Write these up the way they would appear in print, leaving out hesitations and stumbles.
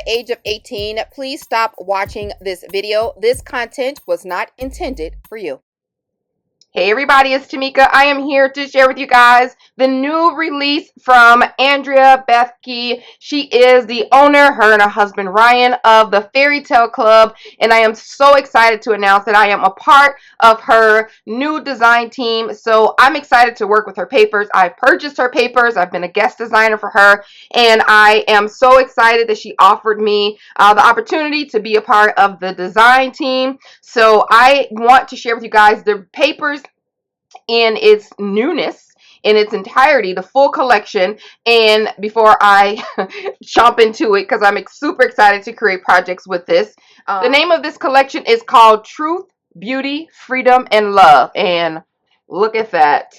age of 18, please stop watching this video. This content was not intended for you. Hey everybody, it's Tamika. I am here to share with you guys the new release from Andrea Bethke. She is the owner, her and her husband Ryan, of the Fairy Tale Club, and I am so excited to announce that I am a part of her new design team. So I'm excited to work with her papers. I've purchased her papers. I've been a guest designer for her, and I am so excited that she offered me the opportunity to be a part of the design team. So I want to share with you guys the papers in its newness, in its entirety, the full collection. And before I jump into it, because I'm super excited to create projects with this, the name of this collection is called Truth, Beauty, Freedom, and Love. And look at that.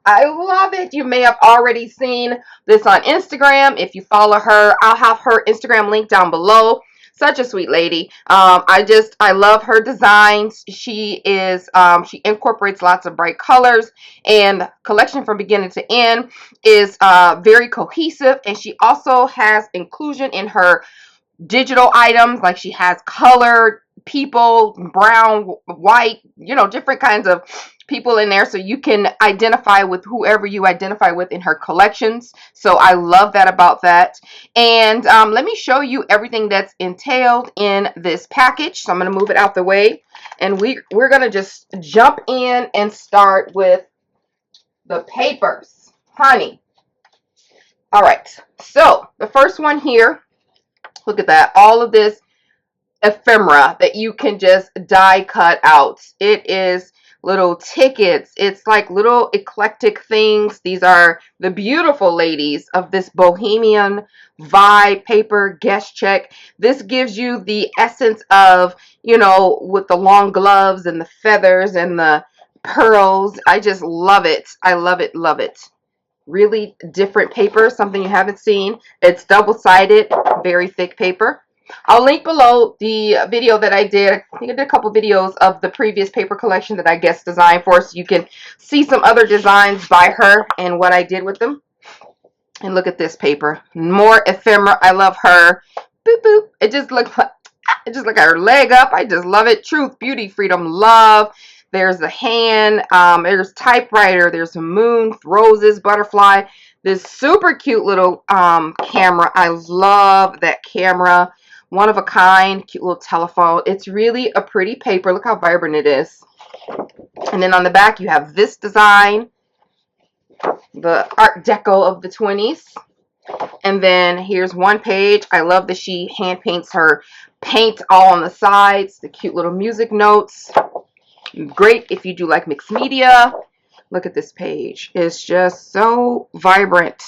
I love it. You may have already seen this on Instagram. If you follow her, I'll have her Instagram link down below. Such a sweet lady. I love her designs. She incorporates lots of bright colors, and the collection from beginning to end is very cohesive. And she also has inclusion in her digital items, like she has colored people, brown, white, different kinds of people in there, so you can identify with whoever you identify with in her collections. So I love that about that. And let me show you everything that's entailed in this package. So I'm going to move it out the way, and we're going to just jump in and start with the papers, honey. All right, so the first one here, look at that, all of this ephemera that you can just die cut out. It is little tickets. It's like little eclectic things. These are the beautiful ladies of this bohemian vibe paper guest check. This gives you the essence of, with the long gloves and the feathers and the pearls. I just love it. I love it, love it. Really different paper, something you haven't seen. It's double-sided, very thick paper. I'll link below the video that I did. I think I did a couple videos of the previous paper collection that I guest designed for, so you can see some other designs by her and what I did with them. And look at this paper. More ephemera. I love her. Boop, boop. It just looks like her leg up. I just love it. Truth, beauty, freedom, love. There's the hand. There's typewriter. There's a moon, roses, butterfly. This super cute little camera. I love that camera. One of a kind, cute little telephone. It's really a pretty paper. Look how vibrant it is. And then on the back you have this design, the Art Deco of the 20s. And then here's one page. I love that she hand paints her paint all on the sides. The cute little music notes. Great if you do like mixed media. Look at this page. It's just so vibrant.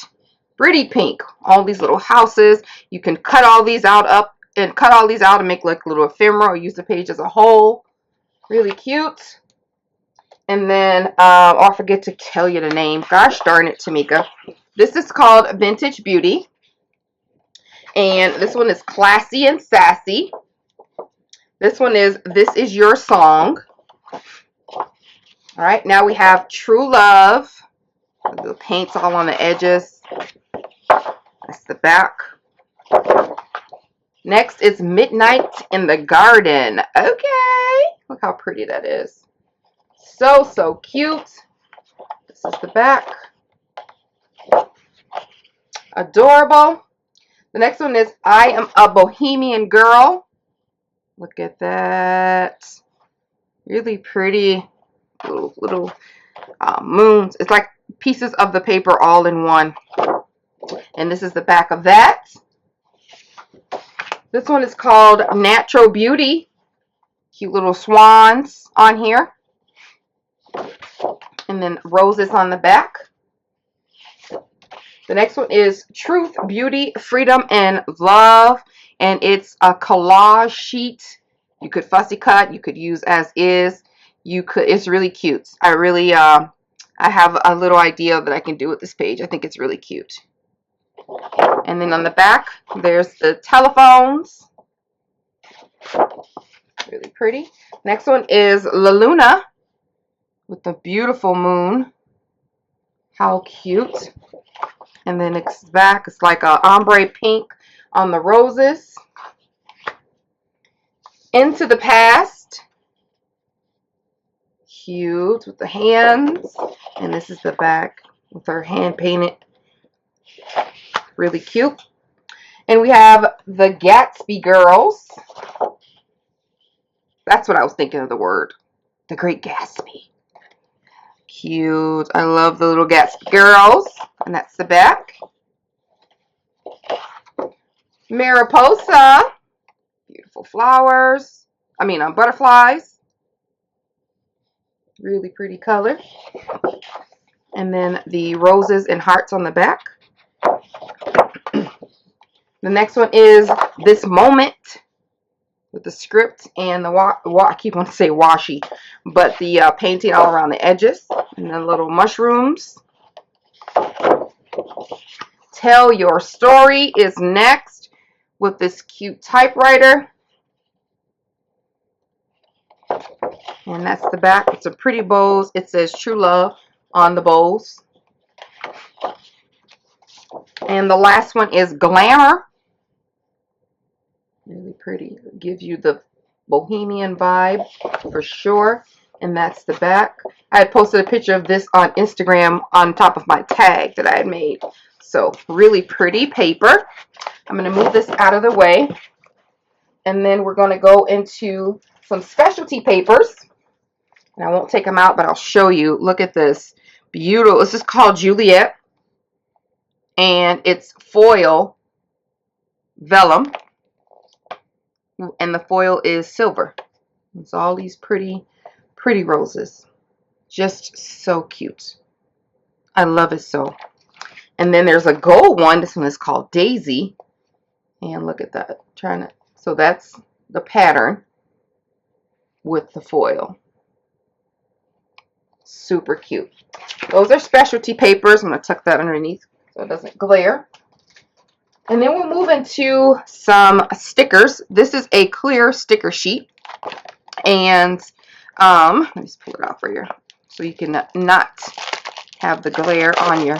Pretty pink. All these little houses. You can cut all these out and make like little ephemera, or use the page as a whole. Really cute. And then I forget to tell you the name. Gosh darn it, Tamika. This is called Vintage Beauty. And this one is Classy and Sassy. This one is This Is Your Song. All right, now we have True Love. The paint's all on the edges. That's the back. Next is Midnight in the Garden. Okay. Look how pretty that is. So, so cute. This is the back. Adorable. The next one is I Am a Bohemian Girl. Look at that. Really pretty little moons. It's like pieces of the paper all in one. And this is the back of that. This one is called Natural Beauty. Cute little swans on here. And then roses on the back. The next one is Truth, Beauty, Freedom, and Love. And it's a collage sheet. You could fussy cut. You could use as is. It's really cute. I have a little idea that I can do with this page. I think it's really cute. And then on the back, there's the telephones. Really pretty. Next one is La Luna with the beautiful moon. How cute. And then it's back. It's like a ombre pink on the roses. Into the Past. Cute with the hands. And this is the back with her hand painted. Really cute. And we have the Gatsby Girls. That's what I was thinking of the word. The Great Gatsby. Cute. I love the little Gatsby Girls. And that's the back. Mariposa. Beautiful flowers. Butterflies. Really pretty color. And then the roses and hearts on the back. The next one is This Moment with the script and the I keep wanting to say washi, but the painting all around the edges, and then little mushrooms. Tell Your Story is next with this cute typewriter. And that's the back. It's a pretty bows. It says True Love on the bows. And the last one is Glamour. Really pretty. It gives you the bohemian vibe for sure. And that's the back. I had posted a picture of this on Instagram on top of my tag that I had made. So really pretty paper. I'm going to move this out of the way. And then we're going to go into some specialty papers. And I won't take them out, but I'll show you. Look at this. Beautiful. This is called Juliet. And it's foil vellum. And the foil is silver. It's all these pretty roses. Just so cute. I love it so. And then there's a gold one. This one is called Daisy. And look at that. So that's the pattern with the foil. Super cute. Those are specialty papers. I'm going to tuck that underneath so it doesn't glare. And then we'll move into some stickers. This is a clear sticker sheet. And let me just pull it out for you so you can not have the glare on your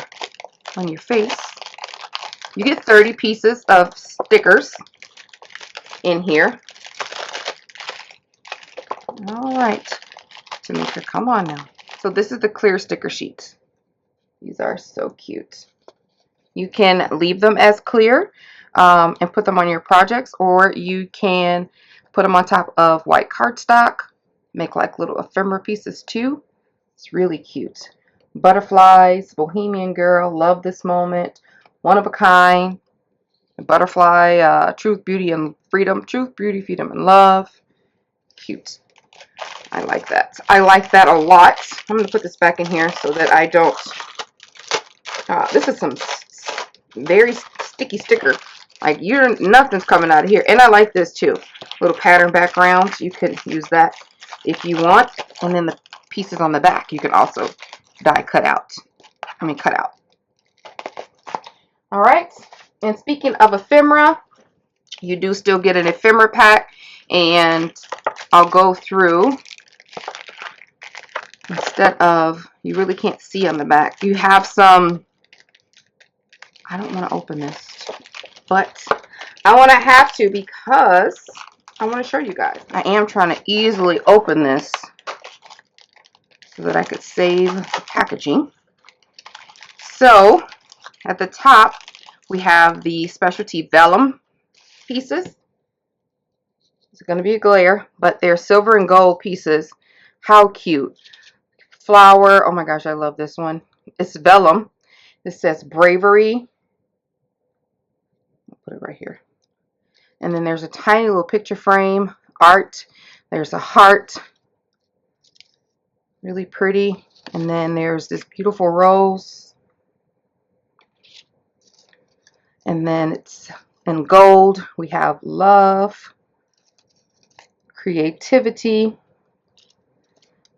face. You get 30 pieces of stickers in here. All right, Tamika, come on now. So this is the clear sticker sheet. These are so cute. You can leave them as clear and put them on your projects, or you can put them on top of white cardstock. Make like little ephemera pieces too. It's really cute. Butterflies, Bohemian Girl, Love This Moment, One of a Kind, Butterfly, Truth, Beauty, and Freedom. Truth, Beauty, Freedom, and Love. Cute. I like that. I like that a lot. I'm going to put this back in here so that I don't... this is some very sticky sticker. Like, nothing's coming out of here. And I like this too. Little pattern backgrounds. You can use that if you want. And then the pieces on the back you can also cut out. Alright. And speaking of ephemera, you do still get an ephemera pack. And I'll go through... Instead of, you really can't see on the back. You have some, I don't want to open this, but I want to have to because I want to show you guys. I am trying to easily open this so that I could save the packaging. So at the top, we have the specialty vellum pieces. It's going to be a glare, but they're silver and gold pieces. How cute. Flower. Oh my gosh, I love this one. It's vellum. This says Bravery. I'll put it right here. And then there's a tiny little picture frame. Art. There's a heart. Really pretty. And then there's this beautiful rose. And then it's in gold. We have love, creativity,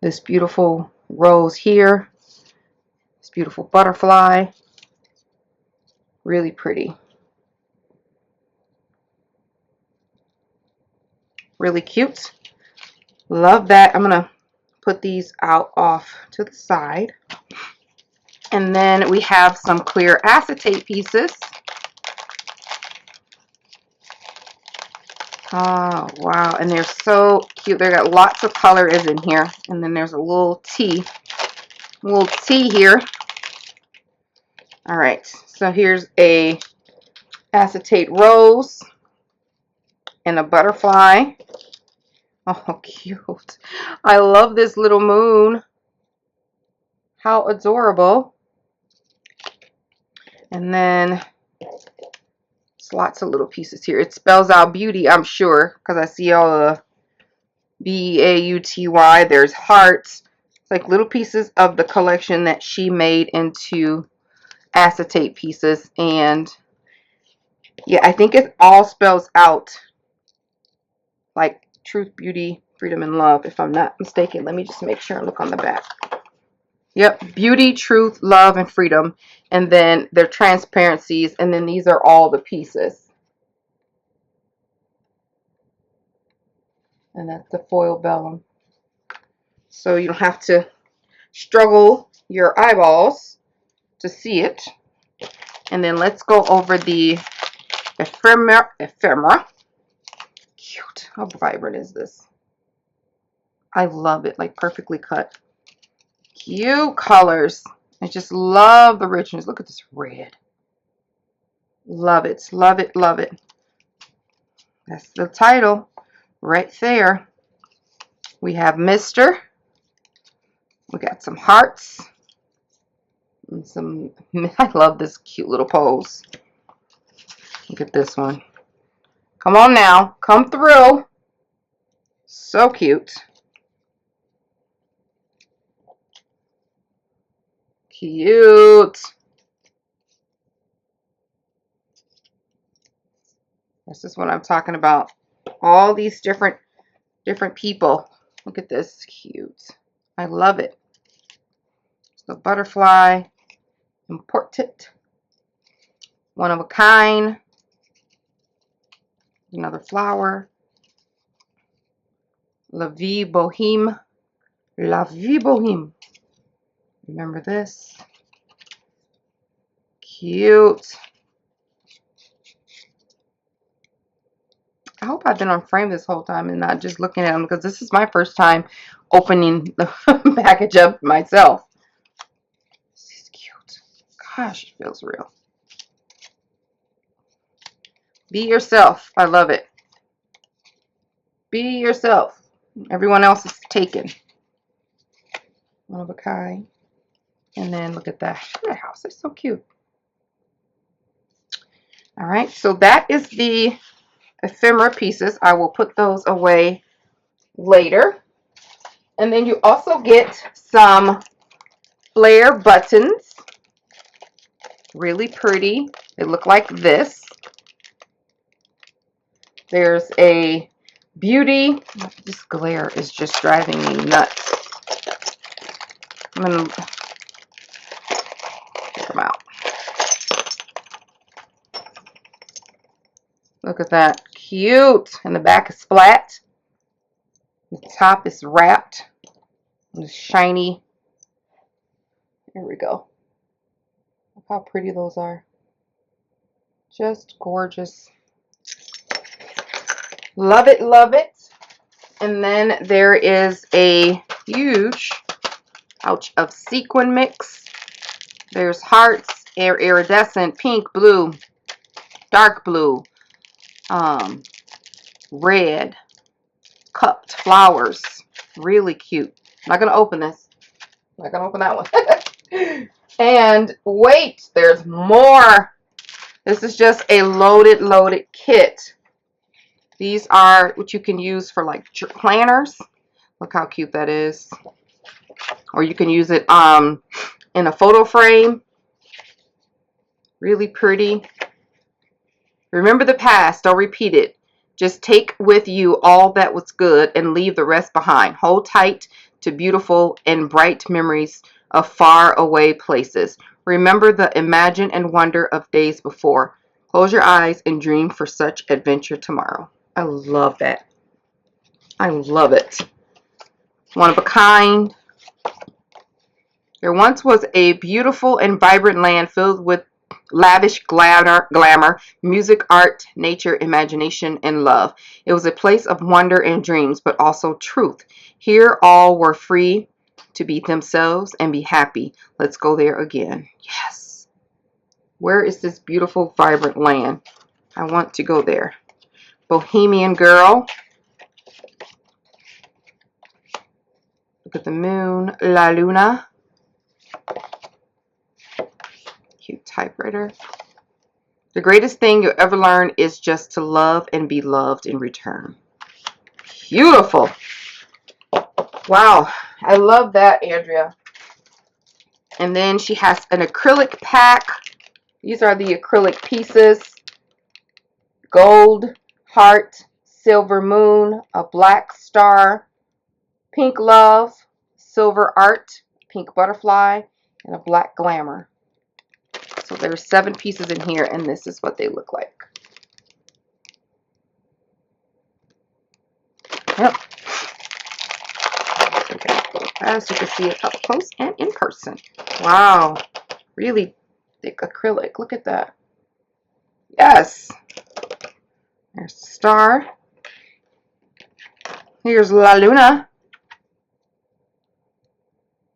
this beautiful rose here, this beautiful butterfly, really pretty, really cute. Love that. I'm gonna put these out off to the side. And then we have some clear acetate pieces. Oh, wow. And they're so cute. They got lots of colors in here. And then there's a little T here. All right. So here's a acetate rose and a butterfly. Oh, cute. I love this little moon. How adorable. And then it's lots of little pieces here. It spells out beauty, I'm sure, because I see all the B-A-U-T-Y. There's hearts. It's like little pieces of the collection that she made into acetate pieces. And yeah, I think it all spells out like truth, beauty, freedom, and love, if I'm not mistaken. Let me just make sure and look on the back. Yep, beauty, truth, love, and freedom. And then they're transparencies, and then these are all the pieces. And that's the foil vellum. So you don't have to struggle your eyeballs to see it. And then let's go over the ephemera. Cute. How vibrant is this? I love it. Like perfectly cut. Cute colors. I just love the richness. Look at this red. Love it. Love it. Love it. That's the title right there. We have Mr. We got some hearts. And some, I love this cute little pose. Look at this one. Come on now. Come through. So cute. Cute. This is what I'm talking about. All these different people. Look at this. Cute. I love it. The butterfly. Important. One of a kind. Another flower. La vie boheme. La vie boheme. Remember this? Cute. I hope I've been on frame this whole time and not just looking at them, because this is my first time opening the package up myself. This is cute. Gosh, it feels real. Be yourself. I love it. Be yourself. Everyone else is taken. One of a kind. And then look at that. That house is so cute. All right, so that is the ephemera pieces. I will put those away later. And then you also get some flare buttons. Really pretty. They look like this. There's a beauty. This glare is just driving me nuts. I'm going to check them out. Look at that. Cute. And the back is flat. The top is wrapped. And it's shiny. Here we go. Look how pretty those are. Just gorgeous. Love it, love it. And then there is a huge pouch of sequin mix. There's hearts, iridescent, pink, blue, dark blue, red, cupped flowers. Really cute. I'm not going to open this. I'm not going to open that one. And wait, there's more. This is just a loaded kit. These are what you can use for like planners. Look how cute that is. Or you can use it in a photo frame. Really pretty. Remember the past, don't repeat it. Just take with you all that was good and leave the rest behind. Hold tight to beautiful and bright memories of far away places. Remember the imagine and wonder of days before. Close your eyes and dream for such adventure tomorrow. I love that. I love it. One of a kind. There once was a beautiful and vibrant land filled with lavish glamour, music, art, nature, imagination, and love. It was a place of wonder and dreams, but also truth. Here all were free to be themselves and be happy. Let's go there again. Yes. Where is this beautiful, vibrant land? I want to go there. Bohemian Girl. Look at the moon. La Luna. Cute typewriter. The greatest thing you'll ever learn is just to love and be loved in return. Beautiful. Wow. I love that, Andrea. And then she has an acrylic pack. These are the acrylic pieces. Gold, heart, silver moon, a black star, pink love, silver art, pink butterfly, and a black glamour. So there's 7 pieces in here, and this is what they look like. Yep. As you can see it up close and in person. Wow. Really thick acrylic. Look at that. Yes. There's the star. Here's La Luna.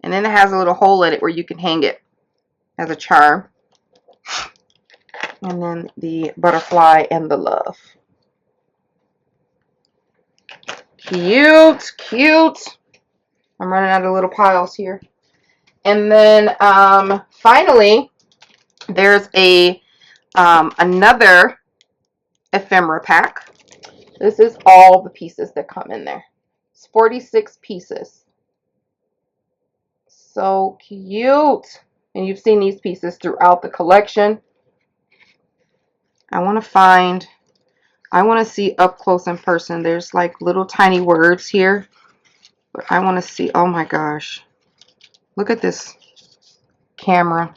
And then it has a little hole in it where you can hang it as a charm. And then the butterfly and the love. Cute, cute. I'm running out of little piles here. And then finally, there's a another ephemera pack. This is all the pieces that come in there. It's 46 pieces. So cute. And you've seen these pieces throughout the collection. I want to see up close in person. There's like little tiny words here. But I want to see, oh my gosh. Look at this camera.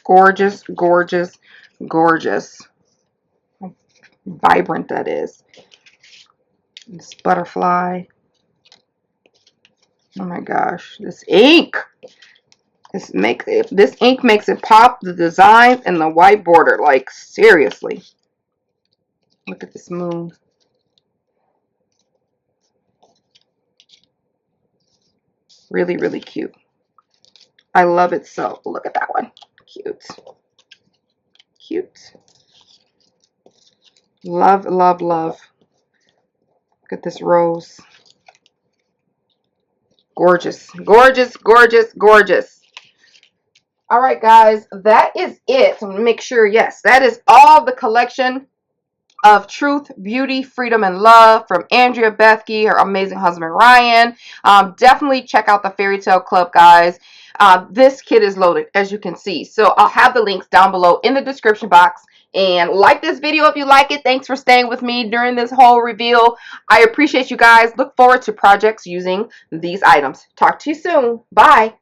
Gorgeous, gorgeous, gorgeous. How vibrant that is. This butterfly. Oh my gosh. This ink. This ink makes it pop. The designs and the white border. Like, seriously. Look at this moon. Really, really cute. I love it so. Look at that one. Cute. Cute. Love, love, love. Look at this rose. Gorgeous. Gorgeous, gorgeous, gorgeous. All right, guys. That is it. So I'm going to make sure, yes, that is all the collection of Truth, Beauty, Freedom, and Love from Andrea Bethke, her amazing husband Ryan. Definitely check out the Fairy Tale Club, guys. This kit is loaded, as you can see. So I'll have the links down below in the description box. And like this video if you like it. Thanks for staying with me during this whole reveal. I appreciate you guys. Look forward to projects using these items. Talk to you soon. Bye.